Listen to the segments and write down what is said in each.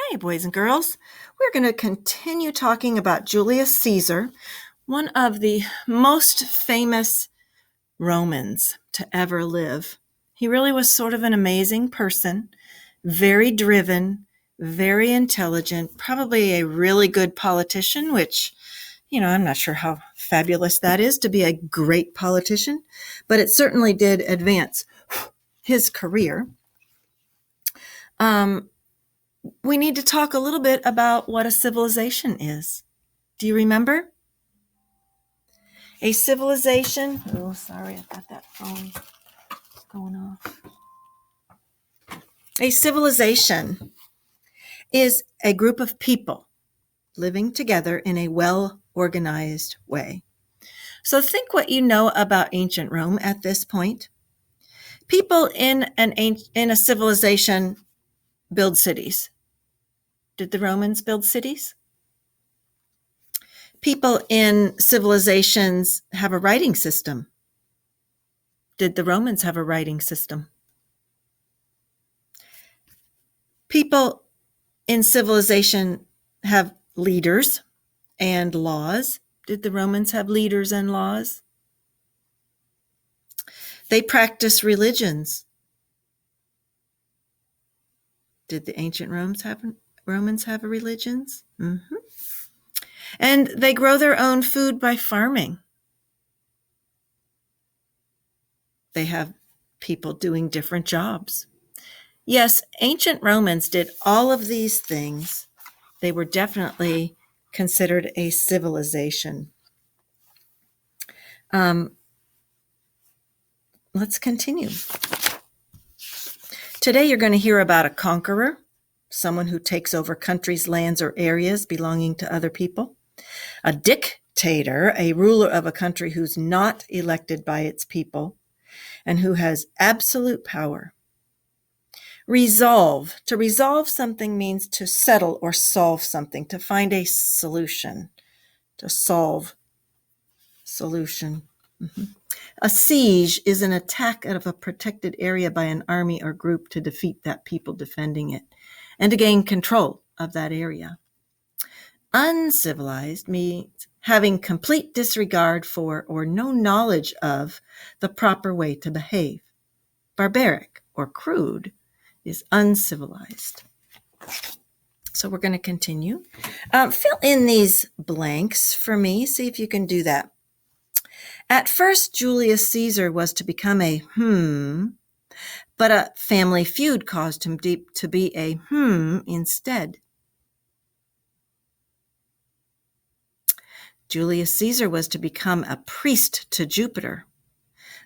Hi, boys and girls. We're going to continue talking about Julius Caesar, one of the most famous Romans to ever live. He really was sort of an amazing person, very driven, very intelligent, probably a really good politician, which, I'm not sure how fabulous that is to be a great politician, but it certainly did advance his career. We need to talk a little bit about what a civilization is. Do you remember? A civilization, oh, sorry, I've got that phone going off. A civilization is a group of people living together in a well-organized way. So think what you know about ancient Rome at this point. People in a civilization build cities. Did the Romans build cities? People in civilizations have a writing system. Did the Romans have a writing system? People in civilization have leaders and laws. Did the Romans have leaders and laws? They practice religions. Did the ancient Romans have religions? Mm-hmm. And they grow their own food by farming. They have people doing different jobs. Yes, ancient Romans did all of these things. They were definitely considered a civilization. Let's continue. Today you're going to hear about a conqueror, someone who takes over countries, lands, or areas belonging to other people. A dictator, a ruler of a country who's not elected by its people and who has absolute power. Resolve. To resolve something means to settle or solve something, to find a solution, to solve solution. Mm-hmm. A siege is an attack of a protected area by an army or group to defeat that people defending it and to gain control of that area. Uncivilized means having complete disregard for or no knowledge of the proper way to behave. Barbaric or crude is uncivilized. So we're going to continue. Fill in these blanks for me. See if you can do that. At first, Julius Caesar was to become a but a family feud caused him to be a instead. Julius Caesar was to become a priest to Jupiter,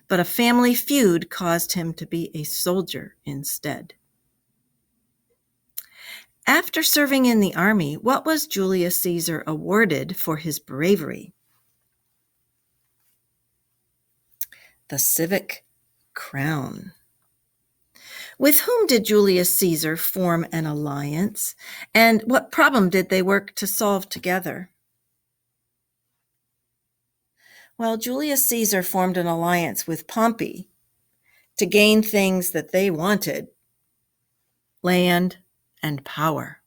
but a family feud caused him to be a soldier instead. After serving in the army, what was Julius Caesar awarded for his bravery? The civic crown. With whom did Julius Caesar form an alliance, and what problem did they work to solve together? Well, Julius Caesar formed an alliance with Pompey to gain things that they wanted: land and power.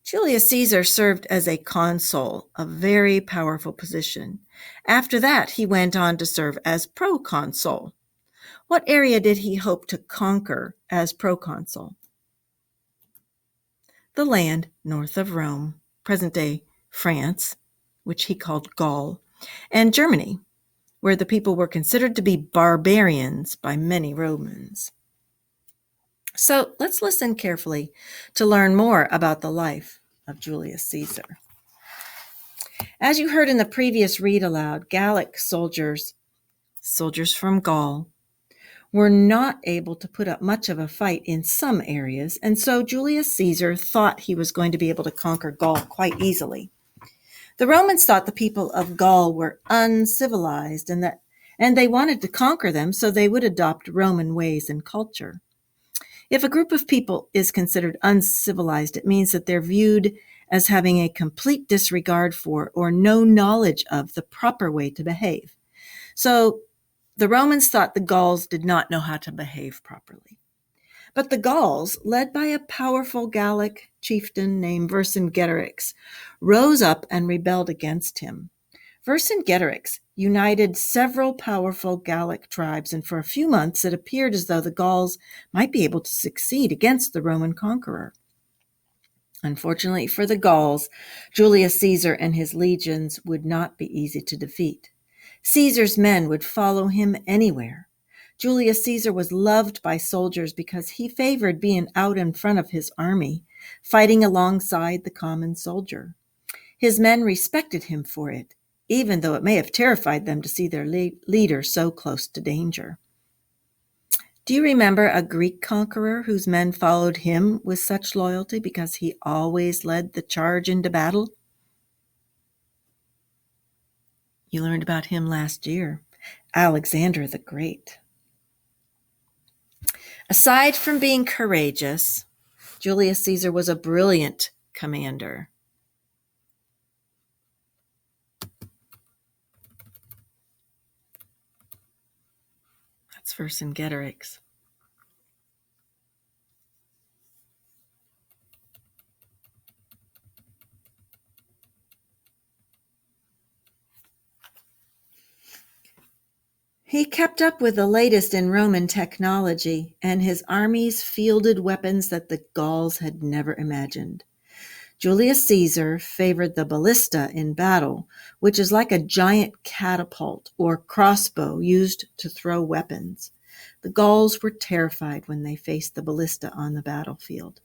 Julius Caesar served as a consul, a very powerful position. After that, he went on to serve as proconsul. What area did he hope to conquer as proconsul? The land north of Rome, present-day France, which he called Gaul, and Germany, where the people were considered to be barbarians by many Romans. So let's listen carefully to learn more about the life of Julius Caesar. As you heard in the previous read aloud, Gallic soldiers from Gaul, were not able to put up much of a fight in some areas, and so Julius Caesar thought he was going to be able to conquer Gaul quite easily. The Romans thought the people of Gaul were uncivilized and they wanted to conquer them so they would adopt Roman ways and culture. If a group of people is considered uncivilized, it means that they're viewed as having a complete disregard for or no knowledge of the proper way to behave. So the Romans thought the Gauls did not know how to behave properly. But the Gauls, led by a powerful Gallic chieftain named Vercingetorix, rose up and rebelled against him. Vercingetorix united several powerful Gallic tribes, and for a few months it appeared as though the Gauls might be able to succeed against the Roman conqueror. Unfortunately for the Gauls, Julius Caesar and his legions would not be easy to defeat. Caesar's men would follow him anywhere. Julius Caesar was loved by soldiers because he favored being out in front of his army, fighting alongside the common soldier. His men respected him for it, even though it may have terrified them to see their leader so close to danger. Do you remember a Greek conqueror whose men followed him with such loyalty because he always led the charge into battle? You learned about him last year, Alexander the Great. Aside from being courageous, Julius Caesar was a brilliant commander. That's Vercingetorix. He kept up with the latest in Roman technology, and his armies fielded weapons that the Gauls had never imagined. Julius Caesar favored the ballista in battle, which is like a giant catapult or crossbow used to throw weapons. The Gauls were terrified when they faced the ballista on the battlefield.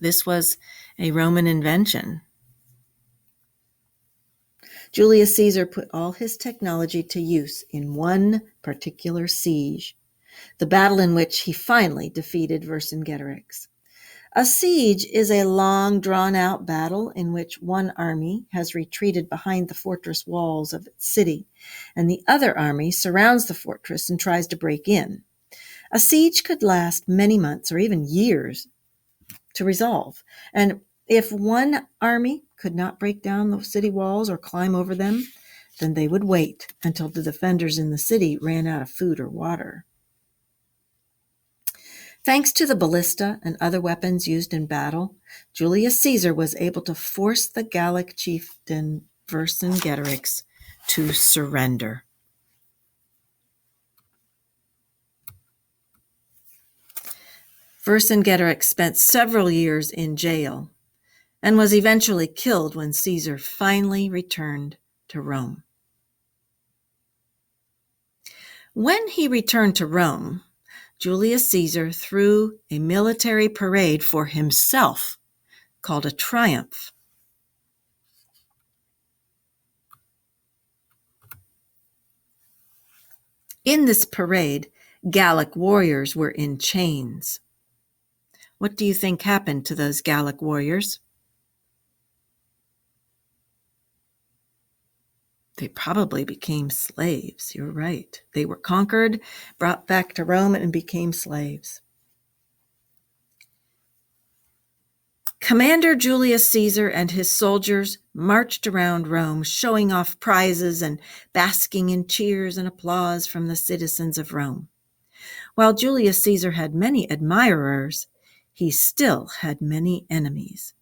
This was a Roman invention. Julius Caesar put all his technology to use in one particular siege, the battle in which he finally defeated Vercingetorix. A siege is a long, drawn-out battle in which one army has retreated behind the fortress walls of its city, and the other army surrounds the fortress and tries to break in. A siege could last many months or even years to resolve, and if one army could not break down the city walls or climb over them, then they would wait until the defenders in the city ran out of food or water. Thanks to the ballista and other weapons used in battle, Julius Caesar was able to force the Gallic chieftain Vercingetorix to surrender. Vercingetorix spent several years in jail and was eventually killed when Caesar finally returned to Rome. When he returned to Rome, Julius Caesar threw a military parade for himself called a triumph. In this parade, Gallic warriors were in chains. What do you think happened to those Gallic warriors? They probably became slaves. You're right. They were conquered, brought back to Rome, and became slaves. Commander Julius Caesar and his soldiers marched around Rome, showing off prizes and basking in cheers and applause from the citizens of Rome. While Julius Caesar had many admirers, he still had many enemies.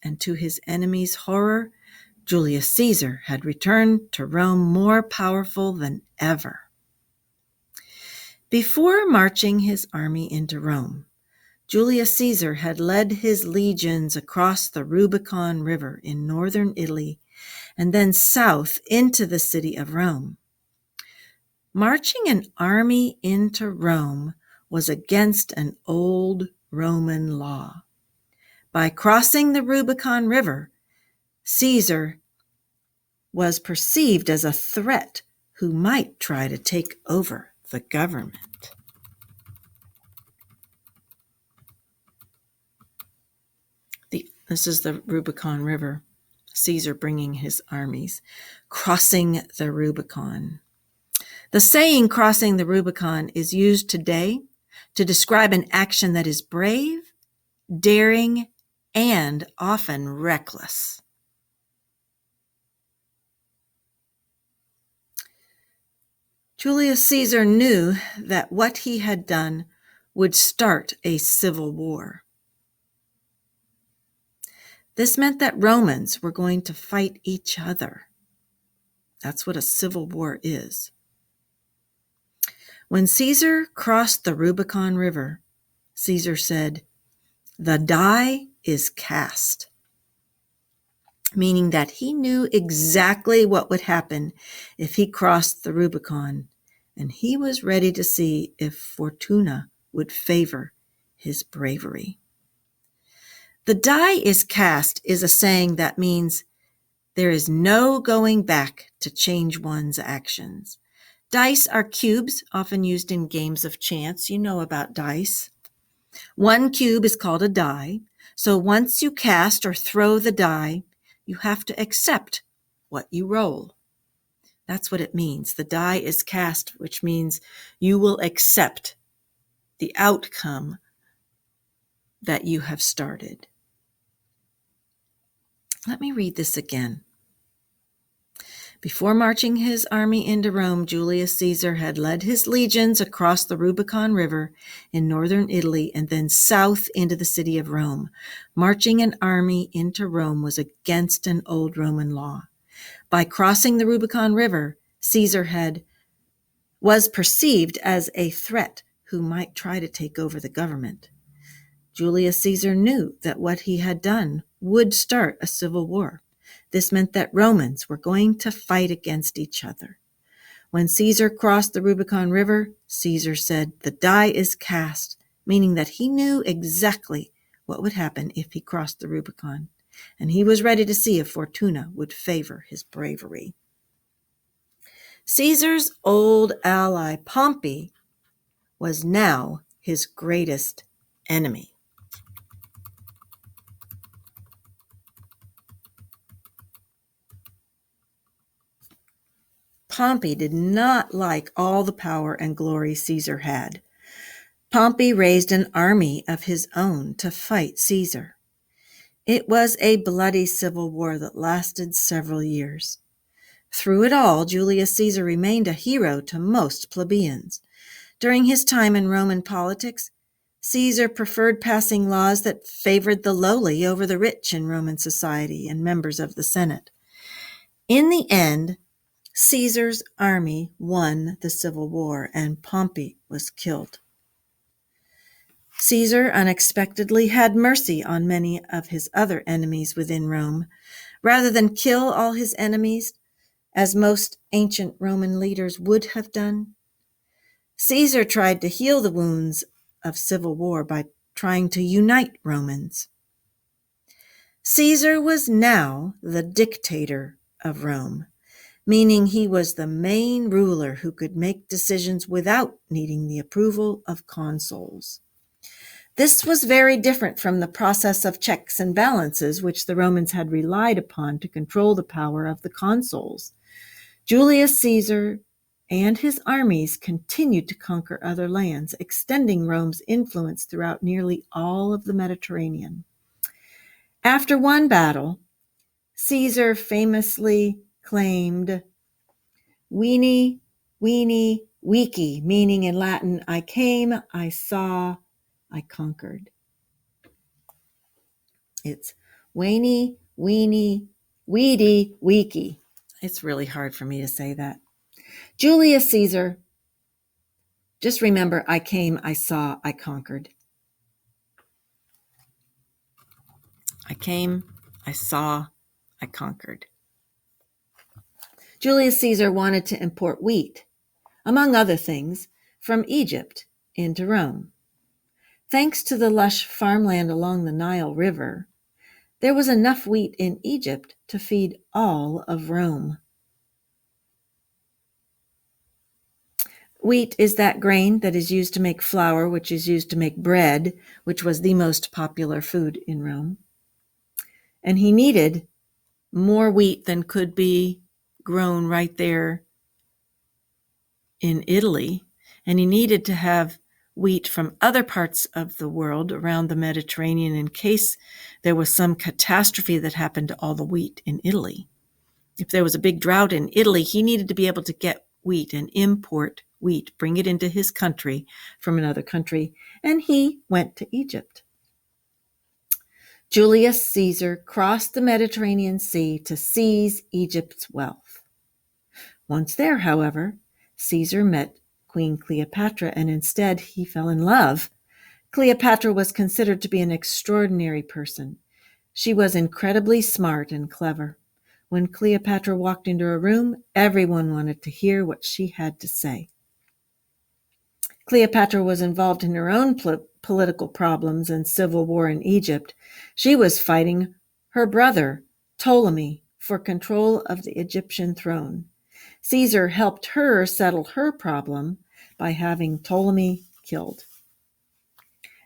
And to his enemies' horror, Julius Caesar had returned to Rome more powerful than ever. Before marching his army into Rome, Julius Caesar had led his legions across the Rubicon River in northern Italy and then south into the city of Rome. Marching an army into Rome was against an old Roman law. By crossing the Rubicon River, Caesar was perceived as a threat who might try to take over the government. This is the Rubicon River. Caesar bringing his armies, crossing the Rubicon. The saying crossing the Rubicon is used today to describe an action that is brave, daring, and often reckless. Julius Caesar knew that what he had done would start a civil war. This meant that Romans were going to fight each other. That's what a civil war is. When Caesar crossed the Rubicon River, Caesar said, "The die is cast," meaning that he knew exactly what would happen if he crossed the Rubicon, and he was ready to see if Fortuna would favor his bravery. The die is cast is a saying that means there is no going back to change one's actions. Dice are cubes, often used in games of chance. You know about dice. One cube is called a die. So once you cast or throw the die, you have to accept what you roll. That's what it means. The die is cast, which means you will accept the outcome that you have started. Let me read this again. Before marching his army into Rome, Julius Caesar had led his legions across the Rubicon River in northern Italy and then south into the city of Rome. Marching an army into Rome was against an old Roman law. By crossing the Rubicon River, Caesar was perceived as a threat who might try to take over the government. Julius Caesar knew that what he had done would start a civil war. This meant that Romans were going to fight against each other. When Caesar crossed the Rubicon River, Caesar said, "The die is cast," meaning that he knew exactly what would happen if he crossed the Rubicon, and he was ready to see if Fortuna would favor his bravery. Caesar's old ally, Pompey, was now his greatest enemy. Pompey did not like all the power and glory Caesar had. Pompey raised an army of his own to fight Caesar. It was a bloody civil war that lasted several years. Through it all, Julius Caesar remained a hero to most plebeians. During his time in Roman politics, Caesar preferred passing laws that favored the lowly over the rich in Roman society and members of the Senate. In the end, Caesar's army won the civil war, and Pompey was killed. Caesar unexpectedly had mercy on many of his other enemies within Rome. Rather than kill all his enemies, as most ancient Roman leaders would have done, Caesar tried to heal the wounds of civil war by trying to unite Romans. Caesar was now the dictator of Rome, meaning he was the main ruler who could make decisions without needing the approval of consuls. This was very different from the process of checks and balances which the Romans had relied upon to control the power of the consuls. Julius Caesar and his armies continued to conquer other lands, extending Rome's influence throughout nearly all of the Mediterranean. After one battle, Caesar famously claimed, "Veni, veni, vici," meaning in Latin, "I came, I saw, I conquered." It's veni, veni, vidi, vici. It's really hard for me to say that. Julius Caesar, just remember, I came, I saw, I conquered. I came, I saw, I conquered. Julius Caesar wanted to import wheat, among other things, from Egypt into Rome. Thanks to the lush farmland along the Nile River, there was enough wheat in Egypt to feed all of Rome. Wheat is that grain that is used to make flour, which is used to make bread, which was the most popular food in Rome. And he needed more wheat than could be grown right there in Italy. And he needed to have wheat from other parts of the world around the Mediterranean in case there was some catastrophe that happened to all the wheat in Italy. If there was a big drought in Italy, he needed to be able to get wheat and import wheat, bring it into his country from another country, and he went to Egypt. Julius Caesar crossed the Mediterranean Sea to seize Egypt's wealth. Once there, however, Caesar met Queen Cleopatra, and instead he fell in love. Cleopatra was considered to be an extraordinary person. She was incredibly smart and clever. When Cleopatra walked into a room, everyone wanted to hear what she had to say. Cleopatra was involved in her own political problems and civil war in Egypt. She was fighting her brother, Ptolemy, for control of the Egyptian throne. Caesar helped her settle her problem by having Ptolemy killed.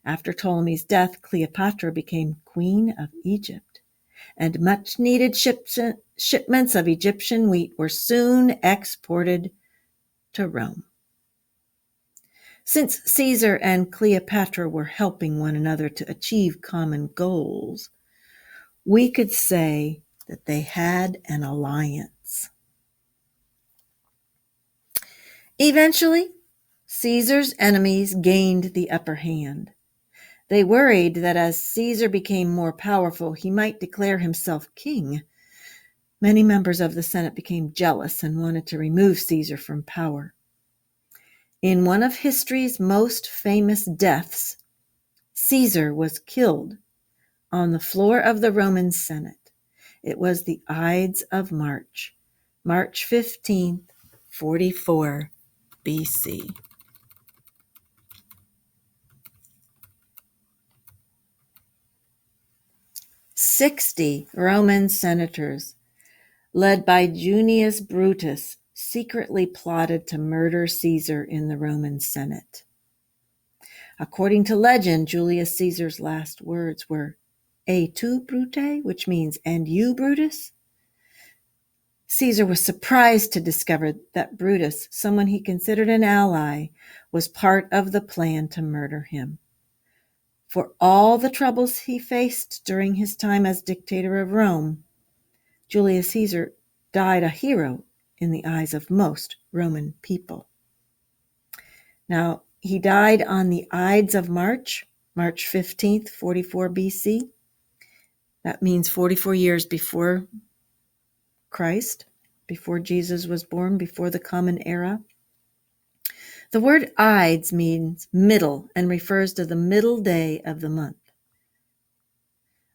After Ptolemy's death, Cleopatra became Queen of Egypt, and much-needed shipments of Egyptian wheat were soon exported to Rome. Since Caesar and Cleopatra were helping one another to achieve common goals, we could say that they had an alliance. Eventually, Caesar's enemies gained the upper hand. They worried that as Caesar became more powerful, he might declare himself king. Many members of the Senate became jealous and wanted to remove Caesar from power. In one of history's most famous deaths, Caesar was killed on the floor of the Roman Senate. It was the Ides of March, March 15th, 44 BC. "60 Roman senators, led by Junius Brutus, secretly plotted to murder Caesar in the Roman Senate. According to legend, Julius Caesar's last words were, "Et tu, Brute?" which means, "And you, Brutus?" Caesar was surprised to discover that Brutus, someone he considered an ally, was part of the plan to murder him. For all the troubles he faced during his time as dictator of Rome, Julius Caesar died a hero in the eyes of most Roman people. Now, he died on the Ides of March, March 15th, 44 BC. That means 44 years before Christ, before Jesus was born, before the Common Era. The word Ides means middle and refers to the middle day of the month.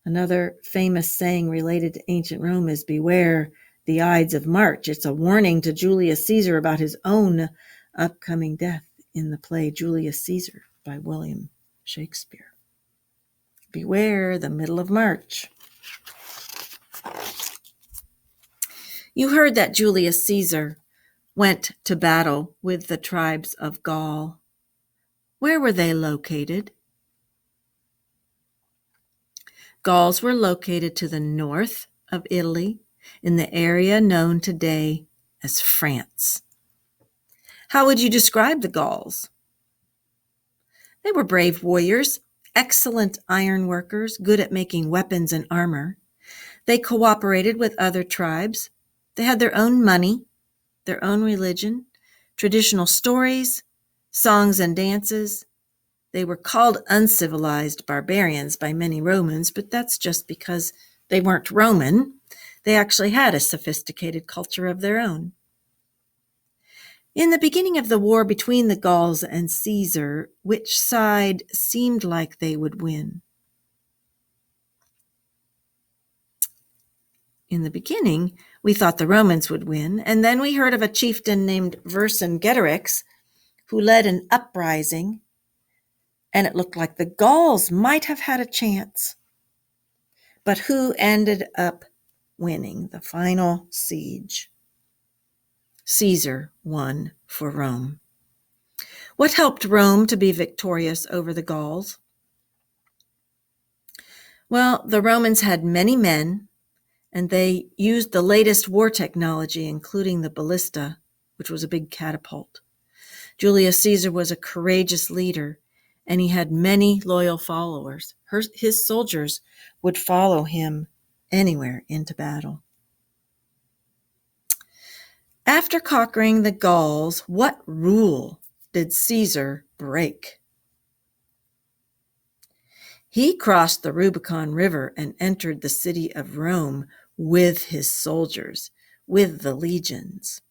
Another famous saying related to ancient Rome is, "Beware the Ides of March." It's a warning to Julius Caesar about his own upcoming death in the play Julius Caesar by William Shakespeare. Beware the middle of March. You heard that Julius Caesar went to battle with the tribes of Gaul. Where were they located? Gauls were located to the north of Italy, in the area known today as France. How would you describe the Gauls? They were brave warriors, excellent iron workers, good at making weapons and armor. They cooperated with other tribes. They had their own money, their own religion, traditional stories, songs and dances. They were called uncivilized barbarians by many Romans, but that's just because they weren't Roman. They actually had a sophisticated culture of their own. In the beginning of the war between the Gauls and Caesar, which side seemed like they would win? In the beginning, we thought the Romans would win, and then we heard of a chieftain named Vercingetorix who led an uprising, and it looked like the Gauls might have had a chance. But who ended up winning the final siege? Caesar won for Rome. What helped Rome to be victorious over the Gauls? Well, the Romans had many men, and they used the latest war technology, including the Ballista, which was a big catapult. Julius Caesar was a courageous leader, and he had many loyal followers. His soldiers would follow him anywhere into battle. After conquering the Gauls, what rule did Caesar break? He crossed the Rubicon River and entered the city of Rome with his soldiers, with the legions.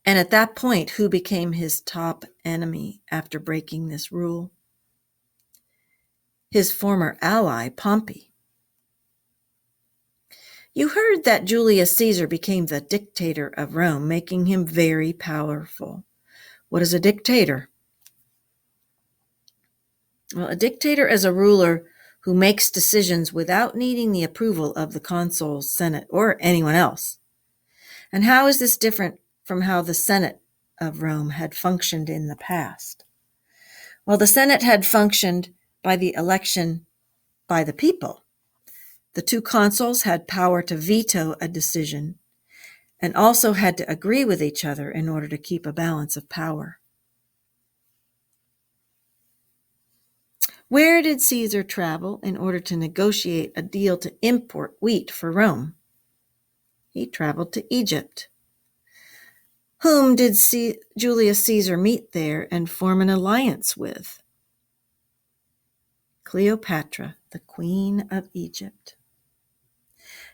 And at that point, who became his top enemy after breaking this rule? His former ally, Pompey. You heard that Julius Caesar became the dictator of Rome, making him very powerful. What is a dictator? Well, a dictator is a ruler who makes decisions without needing the approval of the consul, senate, or anyone else. And how is this different from how the Senate of Rome had functioned in the past? Well, the Senate had functioned by the election by the people. The two consuls had power to veto a decision and also had to agree with each other in order to keep a balance of power. Where did Caesar travel in order to negotiate a deal to import wheat for Rome? He traveled to Egypt. Whom did Julius Caesar meet there and form an alliance with? Cleopatra, the Queen of Egypt.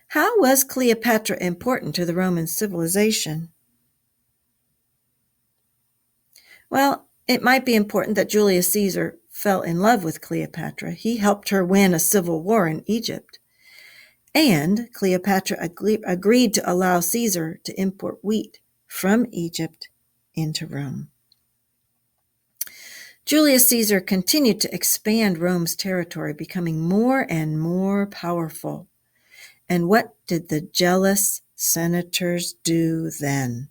How was Cleopatra important to the Roman civilization? Well, it might be important that Julius Caesar fell in love with Cleopatra. He helped her win a civil war in Egypt. And Cleopatra agreed to allow Caesar to import wheat from Egypt into Rome. Julius Caesar continued to expand Rome's territory, becoming more and more powerful. And what did the jealous senators do then?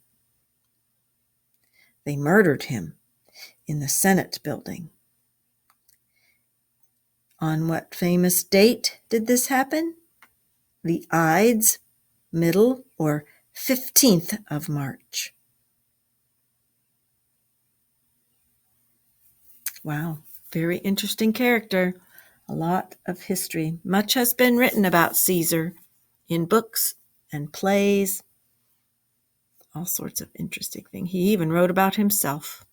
They murdered him in the Senate building. On what famous date did this happen? The Ides, middle, or 15th of March. Wow, very interesting character. A lot of history. Much has been written about Caesar in books and plays. All sorts of interesting things. He even wrote about himself.